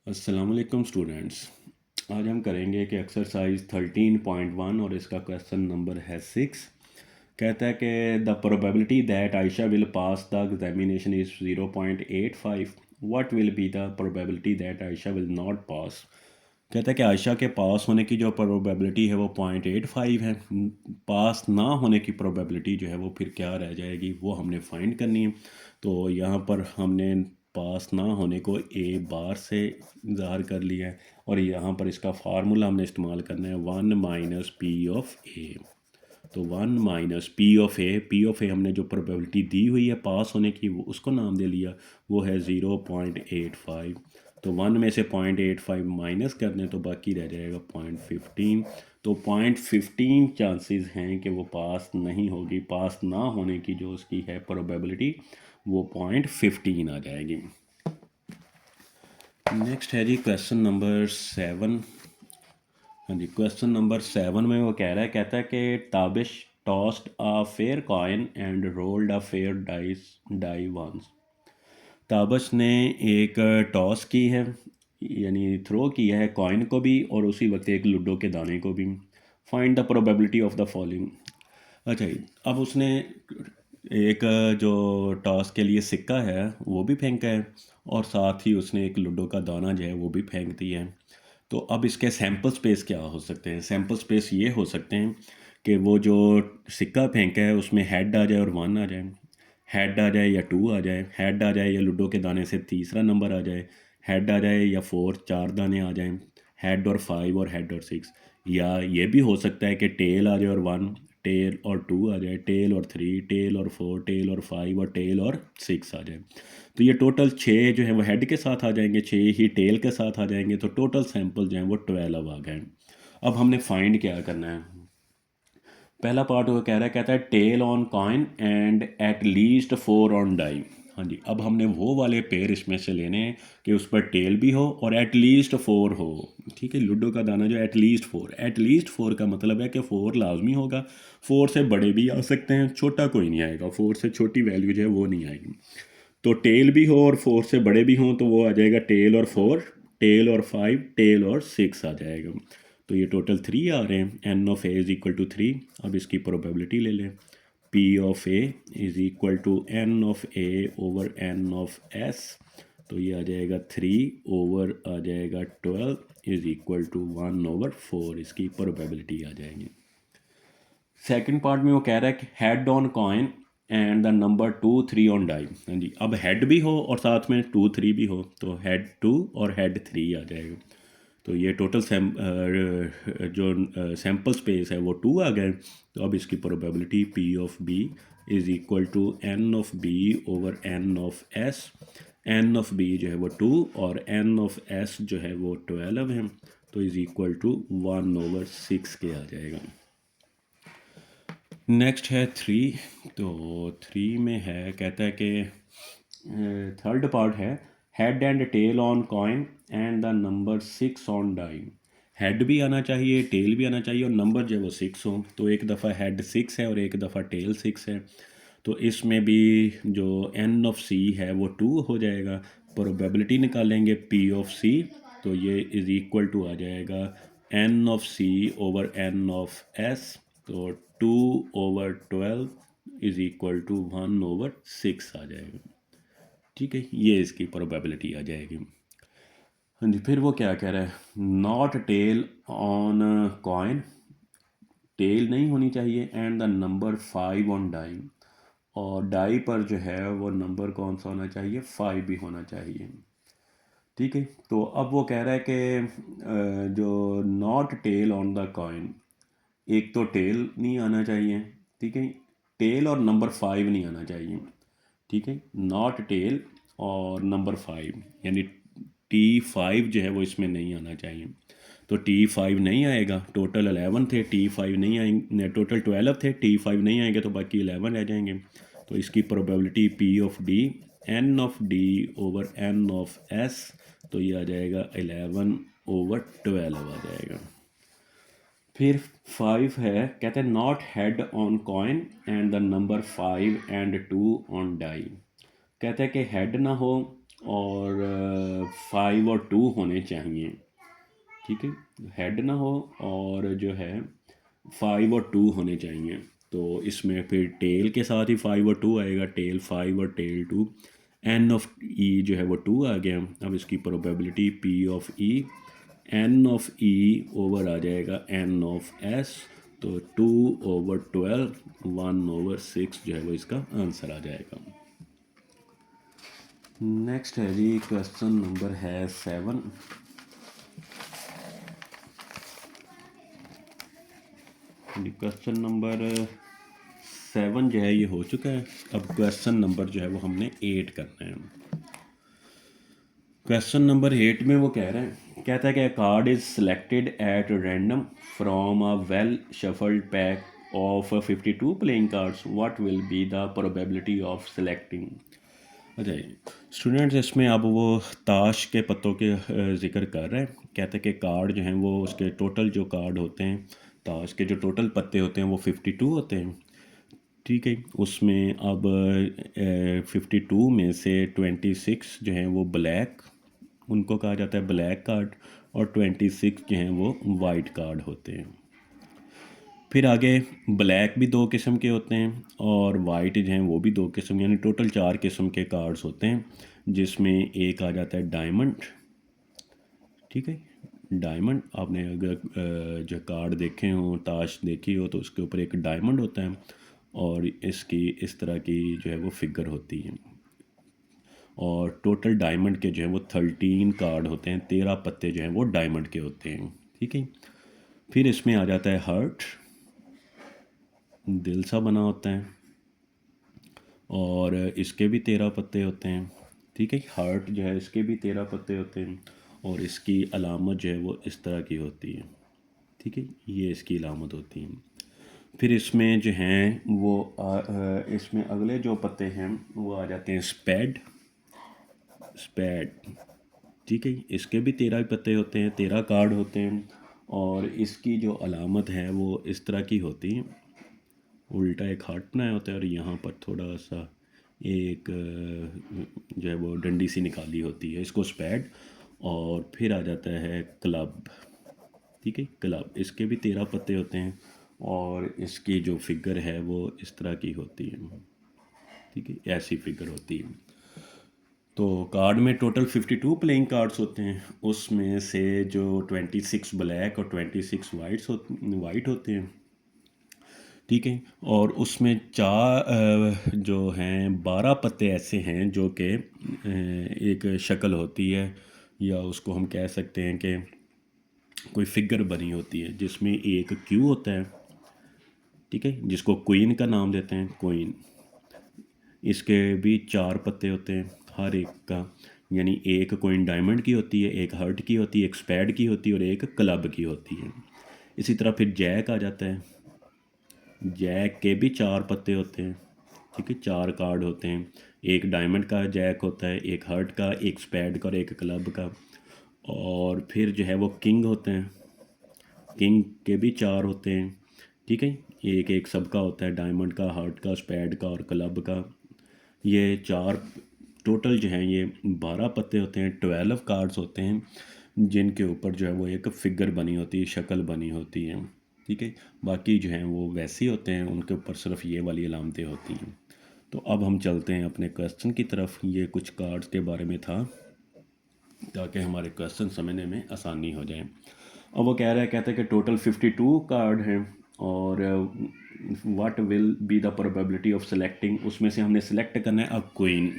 अस्सलाम वालेकुम स्टूडेंट्स। आज हम करेंगे कि एक्सरसाइज 13.1 और इसका क्वेश्चन नंबर है 6। कहता है कि the probability that Ayesha will pass the examination is 0.85। What will be the probability that Ayesha will not pass. कहता है कि आयशा के पास होने की जो प्रोबेबिलिटी है वो 0.85 है। पास ना होने की प्रोबेबिलिटी जो है वो फिर क्या रह जाएगी, वो हमने फाइंड करनी है। तो यहाँ पर हमने पास ना होने को ए बार से ज़ाहिर कर लिया है और यहाँ पर इसका फार्मूला हमने इस्तेमाल करना है 1 माइनस पी ऑफ ए। तो 1 माइनस पी ऑफ ए हमने जो प्रोबेबिलिटी दी हुई है पास होने की वो उसको नाम दे लिया, वो है 0.85। तो 1 में से 0.85 माइनस कर दें तो बाकी रह जाएगा 0.15। तो 0.15 चांसेस हैं कि वो पास नहीं होगी। पास ना होने की जो उसकी है प्रोबेबिलिटी वो 0.15 आ जाएगी। नेक्स्ट है जी क्वेश्चन नंबर 7। हाँ जी, क्वेश्चन नंबर 7 में वो कह रहा है, कहता है कि Tabish tossed a fair coin and rolled a fair die once. Tabish ने एक टॉस की है, यानी थ्रो किया है कॉइन को भी और उसी वक्त एक लूडो के दाने को भी। Find the probability of the following. अच्छा जी, अब उसने एक जो टॉस के लिए सिक्का है वो भी फेंका है और साथ ही उसने एक लूडो का दाना जो है वो भी फेंक दिया है। तो अब इसके सैम्पल स्पेस क्या हो सकते हैं? सैम्पल स्पेस ये हो सकते हैं कि वो जो सिक्का फेंका है उसमें हेड आ जाए और 1 आ जाए, हेड आ जाए या 2 आ जाए, हेड आ जाए या लूडो के दाने से तीसरा नंबर आ जाए, हेड आ जाए या 4 4 दाने आ जाएं, हेड और 5 और हेड और 6। या ये भी हो सकता है कि टेल आ जाए और 1, टेल और 2 आ जाए, टेल और 3, टेल और 4, टेल और 5 और टेल और 6 आ जाए। तो ये टोटल 6 जो है वो हेड के साथ आ जाएंगे, 6 ही टेल के साथ आ जाएंगे। तो टोटल सैंपल जो हैं वो 12 आ गए। अब हमने फाइंड क्या करना है? पहला पार्ट वो कह रहा है, कहता है tail on coin and at least 4 on die. हाँ जी, अब हमने वो वाले पेयर इसमें से लेने हैं कि उस पर टेल भी हो और एट लीस्ट 4 हो। ठीक है, लूडो का दाना जो एट लीस्ट 4 का मतलब है कि 4 लाजमी होगा। 4 से बड़े भी आ सकते हैं, छोटा कोई नहीं आएगा। 4 से छोटी वैल्यू जो है वो नहीं आएगी। तो टेल भी हो और 4 से बड़े भी हों तो वो आ जाएगा टेल और 4, टेल और 5, टेल और 6 आ जाएगा। तो ये टोटल 3 आ रहे हैं। N of A is equal to 3। अब इसकी प्रोबेबिलिटी ले लें। P of A is equal to N of A over N of S. तो ये आ जाएगा 3 ओवर आ जाएगा 12 इज़ इक्वल टू 1 ओवर 4। इसकी प्रोबेबिलिटी आ जाएगी। सेकंड पार्ट में वो कह रहा है कि head on coin and the number 2 3 on die. हाँ जी, अब हेड भी हो और साथ में 2 3 भी हो तो हेड 2 और हेड 3 आ जाएगा। तो ये टोटल जो सैम्पल स्पेस है वो 2 आ गए। तो अब इसकी probability P of B is equal to N of B over N of S. N of B जो है वो 2 और एन ऑफ एस जो है वो 12 है। तो इज़ इक्वल टू 1 ओवर 6 के आ जाएगा। नेक्स्ट है 3। तो 3 में है, कहता है कि थर्ड पार्ट है head and tail on coin and the number 6 on die. Head भी आना चाहिए, टेल भी आना चाहिए और नंबर जो है वो 6 हो। तो एक दफ़ा हेड 6 है और एक दफ़ा टेल 6 है। तो इसमें भी जो एन ऑफ सी है वो 2 हो जाएगा। प्रोबेबिलिटी निकालेंगे पी ऑफ सी, तो ये इज़ इक्वल टू आ जाएगा N of C over N of S. तो 2 over 12 is equal to 1 over 6 आ जाएगा। ठीक है, ये इसकी प्रोबेबिलिटी आ जाएगी। हाँ जी, फिर वो क्या कह रहा है, not tail on coin, tail नहीं होनी चाहिए, and the number 5 on die. और डाई पर जो है वो नंबर कौन सा होना चाहिए, 5 भी होना चाहिए। ठीक है, तो अब वो कह रहा है कि जो not tail on the coin, एक तो टेल नहीं आना चाहिए। ठीक है, टेल और नंबर 5 नहीं आना चाहिए। ठीक है, नॉट टेल और नंबर 5 यानी T5 जो है वो इसमें नहीं आना चाहिए। तो T5 नहीं आएगा। टोटल 11 थे, T5 नहीं आएंगे। टोटल 12 थे, T5 नहीं आएंगे तो बाकी 11 रह जाएंगे। तो इसकी probability P of D N of D over N of S. तो ये आ जाएगा 11 ओवर 12 आ जाएगा। फिर 5 है, कहते हैं not head on coin and the number 5 and 2 on die. कहते हैं कि हेड ना हो और 5 और 2 होने चाहिए, ठीक है, हेड ना हो और जो है 5 और 2 होने चाहिए। तो इसमें फिर टेल के साथ ही 5 और 2 आएगा, टेल 5 और टेल 2। एन ऑफ ई जो है वो 2 आ गया। अब इसकी probability P of E, N of E over आ जाएगा एन ऑफ एस, तो 2/12, 1/6 जो है वो इसका आंसर आ जाएगा। नेक्स्ट है जी क्वेश्चन नंबर है 7। क्वेश्चन नंबर 7 जो है ये हो चुका है। अब क्वेश्चन नंबर जो है वो हमने 8 करना है। क्वेश्चन नंबर 8 में वो कह रहा है, कहता है कि card is selected eight random from a well shuffled pack of 52 playing cards, what will be the probability of selecting. अच्छा स्टूडेंट्स, इसमें अब वो ताश के पत्तों के ज़िक्र कर रहे हैं। कहते हैं कि कार्ड जो हैं वो उसके टोटल जो कार्ड होते हैं, ताश के जो टोटल पत्ते होते हैं वो 52 होते हैं, ठीक है। उसमें अब 52 में से 26 जो हैं वो ब्लैक, उनको कहा जाता है ब्लैक कार्ड, और 26 जो हैं वो वाइट कार्ड होते हैं। फिर आगे ब्लैक भी 2 किस्म के होते हैं और वाइट जो हैं वो भी 2 किस्म, यानी टोटल 4 किस्म के कार्ड्स होते हैं, जिसमें एक आ जाता है डायमंड, ठीक है। डायमंड आपने अगर जो कार्ड देखे हो, ताश देखी हो, तो उसके ऊपर एक डायमंड होता है और इसकी इस तरह की जो है वो फिगर होती है। और टोटल डायमंड के जो है वो 13 कार्ड होते हैं, 13 पत्ते जो हैं वो डायमंड के होते हैं, ठीक है। फिर इसमें आ जाता है हार्ट, दिल सा बना होता है और इसके भी 13 पत्ते होते हैं, ठीक है। हार्ट जो है इसके भी 13 पत्ते होते हैं और इसकी अलामत जो है वो इस तरह की होती है, ठीक है, ये इसकी अलामत होती है। फिर इसमें जो हैं वो इसमें अगले जो पत्ते हैं वो आ जाते हैं स्पैड, स्पैड, ठीक है। इसके भी 13 पत्ते होते हैं, 13 कार्ड होते हैं और इसकी जो अलामत है वो इस तरह की होती है, उल्टा एक हार्ट बनाया होता है और यहाँ पर थोड़ा सा एक जो है वो डंडी सी निकाली होती है, इसको स्पैड। और फिर आ जाता है क्लब, ठीक है, क्लब, इसके भी 13 पत्ते होते हैं और इसकी जो फिगर है वो इस तरह की होती है, ठीक है, ऐसी फिगर होती है। तो कार्ड में टोटल 52 प्लेइंग कार्ड्स होते हैं, उसमें से जो 26 ब्लैक और 26 वाइट होते हैं, ठीक है। और उसमें जो हैं 12 पत्ते ऐसे हैं जो कि एक शक्ल होती है, या उसको हम कह सकते हैं कि कोई फिगर बनी होती है, जिसमें एक क्यू होता है, ठीक है, जिसको क्वीन का नाम देते हैं, क्वीन। इसके भी 4 पत्ते होते हैं हर एक का, यानी एक क्वीन डायमंड की होती है, एक हार्ट की होती है, एक स्पैड की होती है और एक क्लब की होती है। इसी तरह फिर जैक आ जाता है, जैक के भी 4 पत्ते होते हैं, ठीक है, 4 कार्ड होते हैं, एक डायमंड का जैक होता है, एक हार्ट का, एक स्पैड का और एक क्लब का। और फिर जो है वो किंग होते हैं, किंग के भी 4 होते हैं, ठीक है, एक एक सबका होता है, डायमंड का, हार्ट का, स्पैड का और क्लब का। ये 4 टोटल जो हैं ये 12 पत्ते होते हैं, 12 कार्ड्स होते हैं, जिनके ऊपर जो है वो एक फिगर बनी होती है, शक्ल बनी होती है, ठीक है। बाकी जो हैं वो वैसे ही होते हैं, उनके ऊपर सिर्फ ये वाली अलामतें होती हैं। तो अब हम चलते हैं अपने क्वेश्चन की तरफ। ये कुछ कार्ड्स के बारे में था ताकि हमारे क्वेश्चन समझने में आसानी हो जाए। अब वो कह रहा है, कहते हैं कि टोटल 52 कार्ड हैं और what will be the probability of selecting, उसमें से हमने सेलेक्ट करना है अब क्वीन,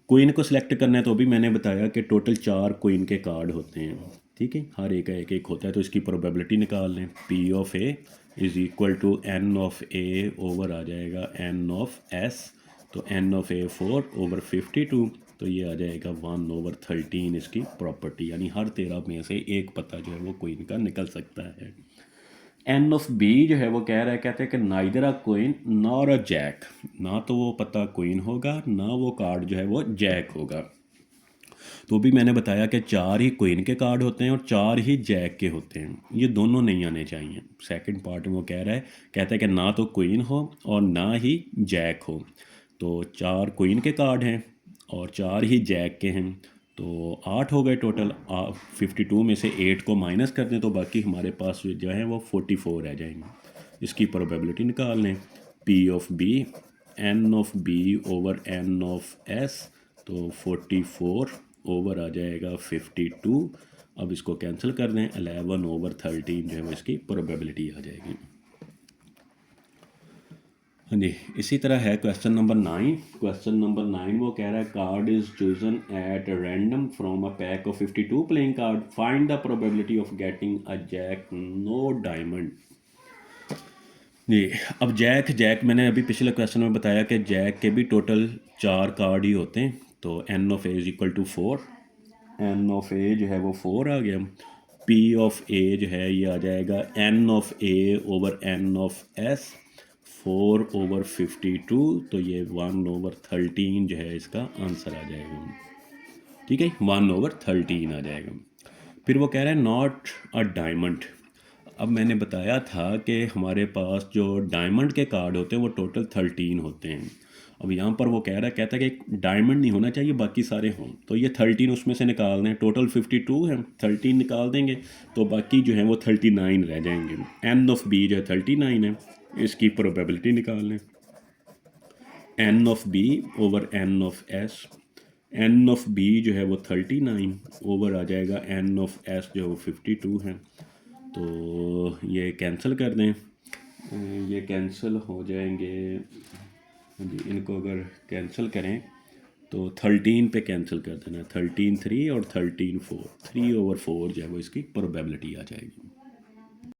क्वीन को सिलेक्ट करना है। तो अभी मैंने बताया कि टोटल 4 क्वीन के कार्ड होते हैं, ठीक है, हर एक का एक एक होता है, तो इसकी प्रोबेबिलिटी निकाल लें। P of A is equal to N of A over आ जाएगा एन ऑफ एस, तो एन ऑफ ए 4/52, तो ये आ जाएगा 1/13 इसकी प्रॉपर्टी, यानी हर 13 में से एक पता जो है वो क्वीन का निकल सकता है। एन ऑफ बी जो है वो कह रहा है, कहते हैं कि neither a queen nor a jack, ना तो वो पता क्वीन होगा ना वो कार्ड जो है वो जैक होगा। तो भी मैंने बताया कि 4 ही क्वीन के कार्ड होते हैं और 4 ही जैक के होते हैं, ये दोनों नहीं आने चाहिए। सेकंड पार्ट में वो कह रहा है, कहता है कि ना तो क्वीन हो और ना ही जैक हो। तो 4 क्वीन के कार्ड हैं और 4 ही जैक के हैं, तो 8 हो गए टोटल। 52 में से 8 को माइनस कर दें तो बाकी हमारे पास जो है वो 44 रह जाएंगे। इसकी प्रोबेबिलिटी निकाल लें। P of B, N of B over N of S, तो 44 ओवर आ जाएगा 52। अब इसको कैंसिल कर दें, 11 ओवर 13 जो है वो इसकी प्रोबेबिलिटी आ जाएगी। हाँ जी, इसी तरह है क्वेश्चन नंबर 9। क्वेश्चन नंबर 9 वो कह रहा है card is chosen at random from a pack of 52 playing card, find the probability of getting a jack no diamond. जी, अब जैक मैंने अभी पिछले क्वेश्चन में बताया कि जैक के भी टोटल 4 कार्ड ही होते हैं। तो N of A is equal to 4, N of A जो है वो 4 आ गया। पी ऑफ ए जो है ये आ जाएगा N of A over N of S, 4 over 52, तो ये 1 ओवर 13 जो है इसका आंसर आ जाएगा। ठीक है, 1 ओवर 13 आ जाएगा। फिर वो कह रहा है नॉट अ डायमंड। अब मैंने बताया था कि हमारे पास जो डायमंड के कार्ड होते हैं वो टोटल 13 होते हैं। अब यहाँ पर वो कहता है कि एक डायमंड नहीं होना चाहिए, बाकी सारे हों। तो ये 13 उसमें से निकाल दें, टोटल 52 है, 13 निकाल देंगे तो बाकी जो है वो 39 रह जाएंगे। एन ऑफ बी जो है 39 है, इसकी प्रोबेबिलिटी निकाल लें। N of B over N of S, N of B जो है वो 39 ओवर आ जाएगा एन ऑफ एस जो है वो 52 है। तो ये कैंसिल कर दें, ये कैंसिल हो जाएंगे जी। इनको अगर कैंसिल करें तो 13 पे कैंसिल कर देना, 13 3 और 13 4, 3 ओवर 4 जो है वो इसकी प्रोबेबिलिटी आ जाएगी।